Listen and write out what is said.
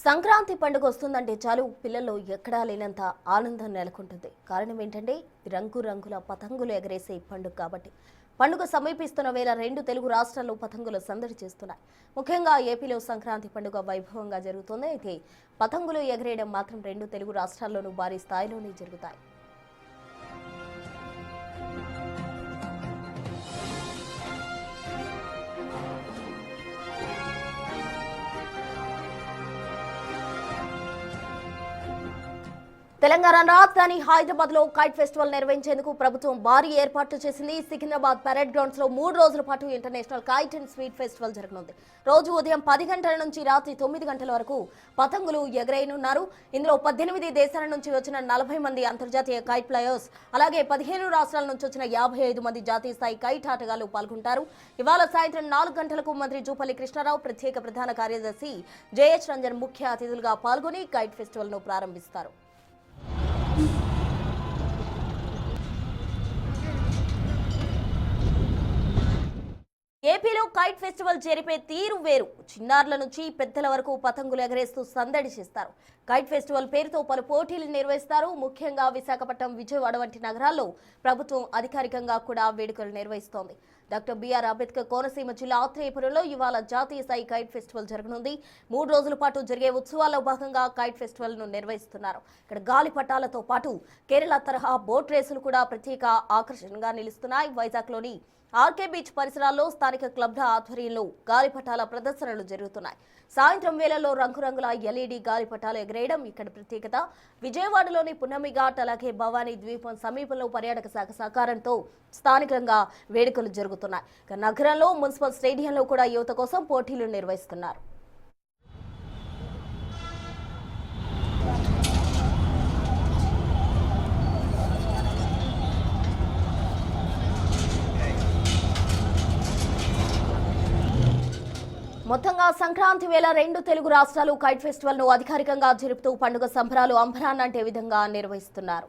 సంక్రాంతి పండుగ వస్తుందంటే చాలు పిల్లల్లో ఎక్కడా లేనంత ఆనందం నెలకొంటుంది. కారణం ఏంటంటే రంగురంగుల పతంగులు ఎగరేసే పండుగ కాబట్టి. పండుగ సమీపిస్తున్న వేళ రెండు తెలుగు రాష్ట్రాల్లో పతంగులు సందడి చేస్తున్నాయి. ముఖ్యంగా ఏపీలో సంక్రాంతి పండుగ వైభవంగా జరుగుతోంది. అయితే పతంగులు ఎగరేయడం మాత్రం రెండు తెలుగు రాష్ట్రాల్లోనూ భారీ స్థాయిలోనే జరుగుతాయి. తెలంగాణ రాజధాని హైదరాబాద్ లో కైట్ ఫెస్టివల్ నిర్వహించేందుకు ప్రభుత్వం భారీ ఏర్పాట్లు చేసింది. సికింద్రాబాద్ పరేడ్ గ్రౌండ్స్ లో 3 రోజుల పాటు international kite and sweet festival జరగనుంది. రోజు ఉదయం 10 గంటల నుంచి రాత్రి 9 గంటల వరకు పతంగులు ఎగరేయనున్నారు. ఇందులో 18 దేశాల నుంచి వచ్చిన 40 మంది అంతర్జాతీయ కైట్ ప్లేయర్స్, అలాగే 15 రాష్ట్రాల నుంచి వచ్చిన 55 మంది జాతీయ స్థాయి కైట్ ఆటగాళ్లు పాల్గొంటారు. ఇవాళ సాయంత్రం 4 గంటలకు మంత్రి జూపల్లి కృష్ణారావు, ప్రత్యేక ప్రధాన కార్యదర్శి జేహెచ్ రంజన్ ముఖ్య అతిథులుగా పాల్గొని కైట్ ఫెస్టివల్ ను ప్రారంభిస్తారు. ఏపీలో కైట్ ఫెస్టివల్ జరిపే తీరు వేరు. చిన్నారుల నుంచి పెద్దల వరకు పతంగులు ఎగరేస్తూ సందడి చేస్తారు. కైట్ ఫెస్టివల్ పేరుతో పలు పోటీలు నిర్వహిస్తారు. ముఖ్యంగా విశాఖపట్నం, విజయవాడ వంటి నగరాల్లో ప్రభుత్వం అధికారికంగా కూడా వేడుకలు నిర్వహిస్తోంది. డాక్టర్ బిఆర్ అంబేద్కర్ కోనసీమ జిల్లా ఆత్రేయపురంలో ఇవాళ జాతీయ స్థాయి కైట్ ఫెస్టివల్ జరగనుంది. 3 రోజుల పాటు జరిగే ఉత్సవాల్లో భాగంగా కైట్ ఫెస్టివల్ ను నిర్వహిస్తున్నారు. ఇక్కడ గాలిపటాలతో పాటు కేరళ తరహా బోట్ రేసులు కూడా ప్రత్యేక ఆకర్షణగా నిలుస్తున్నాయి. వైజాగ్లోని ఆర్కే బీచ్ పరిసరాల్లో స్థానిక క్లబ్ల ఆధ్వర్యంలో గాలిపటాల ప్రదర్శనలు జరుగుతున్నాయి. సాయంత్రం వేళల్లో రంగురంగుల ఎల్ఈడి గాలిపటాలు ఎగరేయడం ఇక్కడ ప్రత్యేకత. విజయవాడలోని పున్నమి ఘాట్, అలాగే భవానీ ద్వీపం సమీపంలో పర్యాటక శాఖ సహకారంతో స్థానికంగా వేడుకలు జరుగుతున్నాయి. నగరంలో మున్సిపల్ స్టేడియంలో కూడా యువత కోసం పోటీలు నిర్వహిస్తున్నారు. మొత్తంగా సంక్రాంతి వేళ రెండు తెలుగు రాష్ట్రాలు కైట్ ఫెస్టివల్ ను అధికారికంగా జరుపుతూ పండుగ సంబరాలు అంబరాన్నంటే విధంగా నిర్వహిస్తున్నారు.